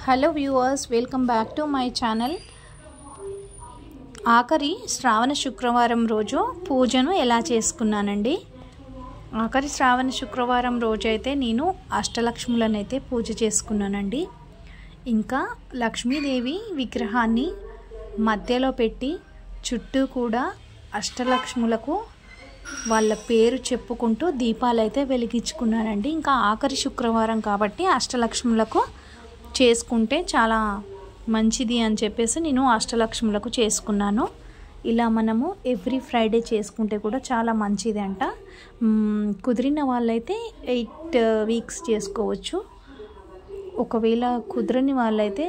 Hello viewers, welcome back to my channel. ఆఖరి శ్రావణ శుక్రవారం రోజు పూజను ఎలా చేసుకున్నానండి. ఆఖరి శ్రావణ శుక్రవారం రోజు అయితే నేను అష్టలక్ష్ములను అయితే పూజ చేసుకున్నానండి. ఇంకా లక్ష్మీదేవి విగ్రహాన్ని మధ్యలో పెట్టి చుట్టూ కూడా అష్టలక్ష్ములకు వాళ్ళ పేరు చెప్పుకుంటూ దీపాలు అయితే వెలిగించుకున్నానండి. ఇంకా ఆఖరి శుక్రవారం కాబట్టి అష్టలక్ష్ములకు చేసుకుంటే చాలా మంచిది అని చెప్పేసి నేను అష్టలక్ష్ములకు చేసుకున్నాను. ఇలా మనము ఎవ్రీ ఫ్రైడే చేసుకుంటే కూడా చాలా మంచిది అంట. కుదిరిన వాళ్ళైతే 8 వీక్స్ చేసుకోవచ్చు. ఒకవేళ కుదరని వాళ్ళైతే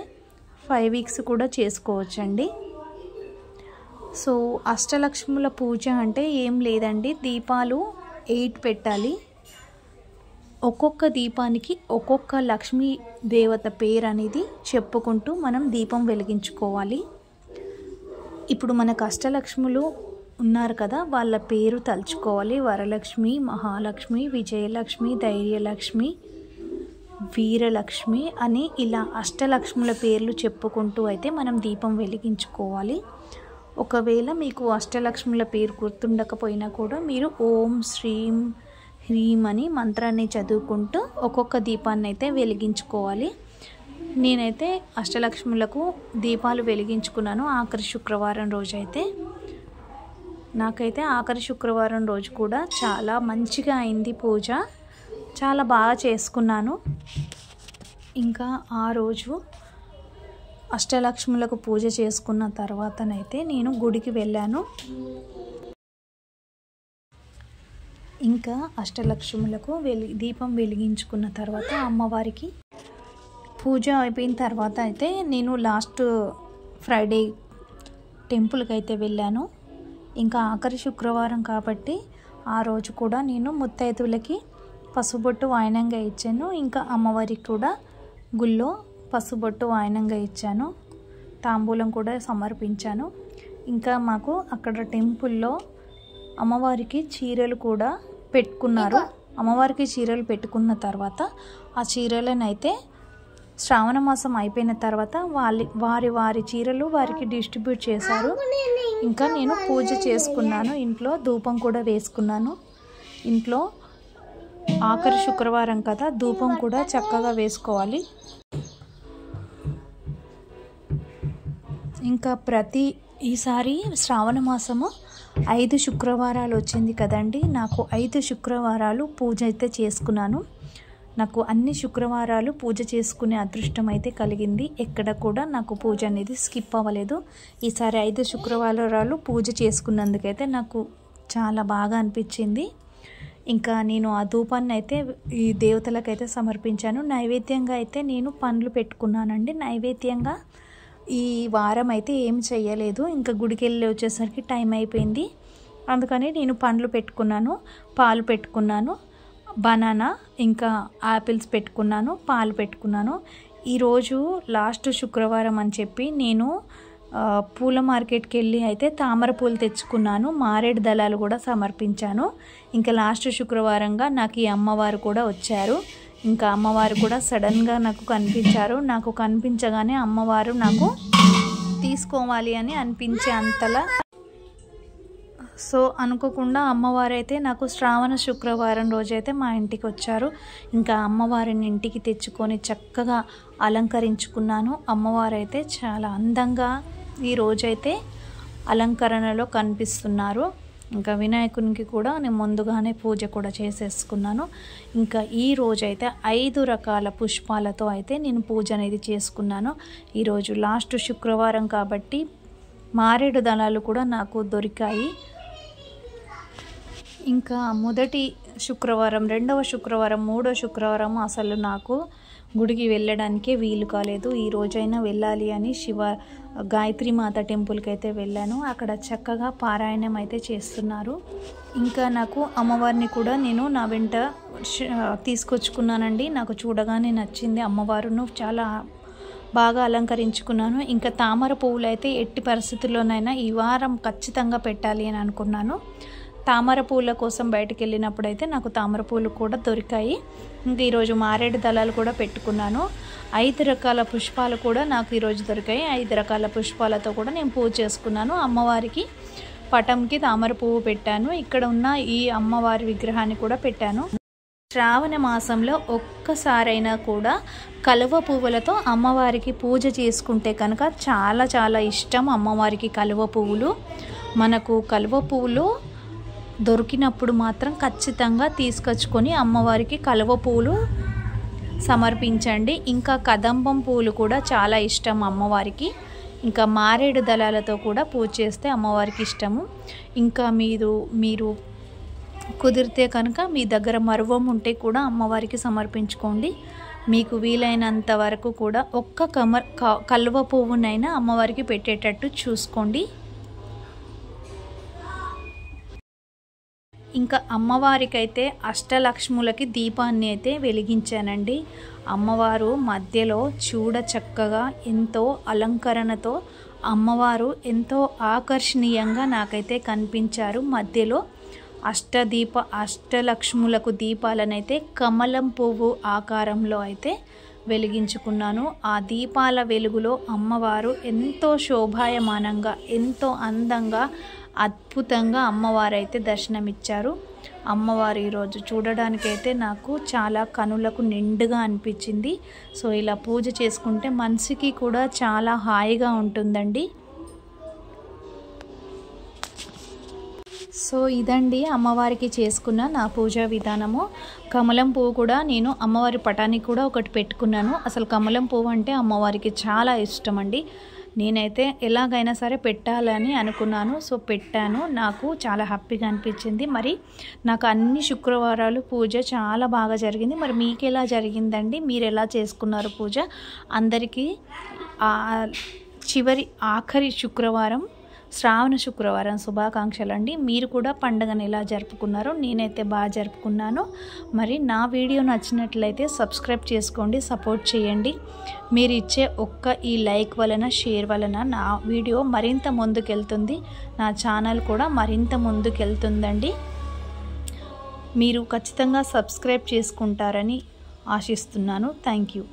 5 వీక్స్ కూడా చేసుకోవచ్చండి. సో అష్టలక్ష్ముల పూజ అంటే ఏం లేదండి, దీపాలు 8 పెట్టాలి. ఒక్కొక్క దీపానికి ఒక్కొక్క లక్ష్మీ దేవత పేరు అనేది చెప్పుకుంటూ మనం దీపం వెలిగించుకోవాలి. ఇప్పుడు మనకు అష్టలక్ష్ములు ఉన్నారు కదా, వాళ్ళ పేరు తలుచుకోవాలి. వరలక్ష్మి, మహాలక్ష్మి, విజయలక్ష్మి, ధైర్యలక్ష్మి, వీరలక్ష్మి అని ఇలా అష్టలక్ష్ముల పేర్లు చెప్పుకుంటూ అయితే మనం దీపం వెలిగించుకోవాలి. ఒకవేళ మీకు అష్టలక్ష్ముల పేరు గుర్తుండకపోయినా కూడా మీరు ఓం శ్రీం హ్రీం అని మంత్రాన్ని చదువుకుంటూ ఒక్కొక్క దీపాన్ని అయితే వెలిగించుకోవాలి. నేనైతే అష్టలక్ష్ములకు దీపాలు వెలిగించుకున్నాను ఆఖరి శుక్రవారం రోజు అయితే. నాకైతే ఆఖరి శుక్రవారం రోజు కూడా చాలా మంచిగా అయింది పూజ, చాలా బాగా చేసుకున్నాను. ఇంకా ఆ రోజు అష్టలక్ష్ములకు పూజ చేసుకున్న తర్వాతనైతే నేను గుడికి వెళ్ళాను. ఇంకా అష్టలక్ష్ములకు దీపం వెలిగించుకున్న తర్వాత అమ్మవారికి పూజ అయిపోయిన తర్వాత అయితే నేను లాస్ట్ ఫ్రైడే టెంపుల్కి అయితే వెళ్ళాను. ఇంకా ఆఖరి శుక్రవారం కాబట్టి ఆ రోజు కూడా నేను ముత్తైదువులకి పసుబొట్టు వాయనంగా ఇచ్చాను. ఇంకా అమ్మవారికి కూడా గుళ్ళో పసుబొట్టు వాయనంగా ఇచ్చాను, తాంబూలం కూడా సమర్పించాను. ఇంకా మాకు అక్కడ టెంపుల్లో అమ్మవారికి చీరలు కూడా పెట్టుకున్నారు. అమ్మవారికి చీరలు పెట్టుకున్న తర్వాత ఆ చీరలను అయితే శ్రావణ మాసం అయిపోయిన తర్వాత వారి చీరలు వారికి డిస్ట్రిబ్యూట్ చేశారు. ఇంకా నేను పూజ చేసుకున్నాను, ఇంట్లో ధూపం కూడా వేసుకున్నాను. ఇంట్లో ఆఖరి శుక్రవారం కదా, ధూపం కూడా చక్కగా వేసుకోవాలి. ఇంకా ఈసారి శ్రావణ మాసము 5 శుక్రవారాలు వచ్చింది కదండి. నాకు 5 శుక్రవారాలు పూజ అయితే చేసుకున్నాను. నాకు అన్ని శుక్రవారాలు పూజ చేసుకునే అదృష్టం అయితే కలిగింది. ఎక్కడ కూడా నాకు పూజ అనేది స్కిప్ అవ్వలేదు. ఈసారి 5 శుక్రవారాలు పూజ చేసుకున్నందుకైతే నాకు చాలా బాగా అనిపించింది. ఇంకా నేను ఆ ధూపాన్ని అయితే ఈ దేవతలకైతే సమర్పించాను. నైవేద్యంగా అయితే నేను పండ్లు పెట్టుకున్నానండి. నైవేద్యంగా ఈ వారం అయితే ఏం చేయలేదు. ఇంకా గుడికి వెళ్ళి వచ్చేసరికి టైం అయిపోయింది. అందుకని నేను పండ్లు పెట్టుకున్నాను, పాలు పెట్టుకున్నాను, బనానా ఇంకా యాపిల్స్ పెట్టుకున్నాను, పాలు పెట్టుకున్నాను. ఈరోజు లాస్ట్ శుక్రవారం అని చెప్పి నేను పూల మార్కెట్కి వెళ్ళి అయితే తామర పూలు తెచ్చుకున్నాను, మారేడు దళాలు కూడా సమర్పించాను. ఇంకా లాస్ట్ శుక్రవారంగా నాకు ఈ అమ్మవారు కూడా వచ్చారు. ఇంకా అమ్మవారు కూడా సడన్గా నాకు కనిపించారు. నాకు కనిపించగానే అమ్మవారు నాకు తీసుకోవాలి అని అనిపించే అంతలా, సో అనుకోకుండా అమ్మవారు అయితే నాకు శ్రావణ శుక్రవారం రోజైతే మా ఇంటికి వచ్చారు. ఇంకా అమ్మవారిని ఇంటికి తెచ్చుకొని చక్కగా అలంకరించుకున్నాను. అమ్మవారు అయితే చాలా అందంగా ఈ రోజైతే అలంకరణలో కనిపిస్తున్నారు. ఇంకా వినాయకునికి కూడా నేను ముందుగానే పూజ కూడా చేసేసుకున్నాను. ఇంకా ఈ రోజైతే 5 రకాల పుష్పాలతో అయితే నేను పూజ అనేది చేసుకున్నాను. ఈరోజు లాస్ట్ శుక్రవారం కాబట్టి మారేడు దళాలు కూడా నాకు దొరికాయి. ఇంకా మొదటి శుక్రవారం, 2వ శుక్రవారం, 3వ శుక్రవారం అసలు నాకు గుడికి వెళ్ళడానికే వీలు కాలేదు. ఈ రోజైనా వెళ్ళాలి అని గాయత్రి మాత టెంపుల్కి అయితే వెళ్ళాను. అక్కడ చక్కగా పారాయణం అయితే చేస్తున్నారు. ఇంకా నాకు అమ్మవారిని కూడా నేను నా వెంట తీసుకొచ్చుకున్నానండి. నాకు చూడగానే నచ్చింది అమ్మవారును, చాలా బాగా అలంకరించుకున్నాను. ఇంకా తామర పువ్వులు అయితే ఎట్టి పరిస్థితుల్లోనైనా ఈ వారం ఖచ్చితంగా పెట్టాలి అని అనుకున్నాను. తామర పూల కోసం బయటికి వెళ్ళినప్పుడైతే నాకు తామర పూలు కూడా దొరికాయి. ఇంకా ఈరోజు మారేడు దళాలు కూడా పెట్టుకున్నాను. 5 రకాల పుష్పాలు కూడా నాకు ఈరోజు దొరికాయి. 5 రకాల పుష్పాలతో కూడా నేను పూజ చేసుకున్నాను. అమ్మవారికి పటంకి తామర పువ్వు పెట్టాను. ఇక్కడ ఉన్న ఈ అమ్మవారి విగ్రహాన్ని కూడా పెట్టాను. శ్రావణ మాసంలో ఒక్కసారైనా కూడా కలువ పువ్వులతో అమ్మవారికి పూజ చేసుకుంటే కనుక చాలా చాలా ఇష్టం అమ్మవారికి కలువ పువ్వులు. మనకు కలువ పువ్వులు దొరికినప్పుడు మాత్రం ఖచ్చితంగా తీసుకొచ్చుకొని అమ్మవారికి కలువ పువ్వులు సమర్పించండి. ఇంకా కదంబం పువ్వులు కూడా చాలా ఇష్టం అమ్మవారికి. ఇంకా మారేడు దళాలతో కూడా పూజ చేస్తే అమ్మవారికి ఇష్టము. ఇంకా మీరు కుదిరితే కనుక మీ దగ్గర మరువం ఉంటే కూడా అమ్మవారికి సమర్పించుకోండి. మీకు వీలైనంత వరకు కూడా ఒక్క కలువ పువ్వునైనా అమ్మవారికి పెట్టేటట్టు చూసుకోండి. ఇంకా అమ్మవారికైతే అష్టలక్ష్ములకి దీపాన్ని అయితే వెలిగించానండి. అమ్మవారు మధ్యలో చూడ చక్కగా ఎంతో అలంకరణతో అమ్మవారు ఎంతో ఆకర్షణీయంగా నాకైతే కనిపించారు. మధ్యలో అష్టలక్ష్ములకు దీపాలనైతే కమలం పువ్వు ఆకారంలో అయితే వెలిగించుకున్నాను. ఆ దీపాల వెలుగులో అమ్మవారు ఎంతో శోభాయమానంగా ఎంతో అందంగా అద్భుతంగా అమ్మవారైతే దర్శనమిచ్చారు. అమ్మవారు ఈరోజు చూడడానికైతే నాకు చాలా కనులకు నిండుగా అనిపించింది. సో ఇలా పూజ చేసుకుంటే మనసుకి కూడా చాలా హాయిగా ఉంటుందండి. సో ఇదండి అమ్మవారికి చేసుకున్న నా పూజా విధానము. కమలం పువ్వు కూడా నేను అమ్మవారి పటానికి కూడా ఒకటి పెట్టుకున్నాను. అసలు కమలం పువ్వు అంటే అమ్మవారికి చాలా ఇష్టం అండి. నేనైతే ఎలాగైనా సరే పెట్టాలని అనుకున్నాను. సో పెట్టాను. నాకు చాలా హ్యాపీగా అనిపించింది. మరి నాకు అన్ని శుక్రవారాలు పూజ చాలా బాగా జరిగింది. మరి మీకు ఎలా జరిగిందండి? మీరు ఎలా చేసుకున్నారు పూజ? అందరికీ ఆఖరి శుక్రవారం శ్రావణ శుక్రవారం శుభాకాంక్షలు అండి. మీరు కూడా పండుగను ఎలా జరుపుకున్నారో నేనైతే బాగా జరుపుకున్నాను. మరి నా వీడియో నచ్చినట్లయితే సబ్స్క్రైబ్ చేసుకోండి, సపోర్ట్ చేయండి. మీరు ఇచ్చే ఈ లైక్ వలన షేర్ వలన నా వీడియో మరింత ముందుకెళ్తుంది, నా ఛానల్ కూడా మరింత ముందుకెళ్తుందండి. మీరు ఖచ్చితంగా సబ్స్క్రైబ్ చేసుకుంటారని ఆశిస్తున్నాను. Thank you.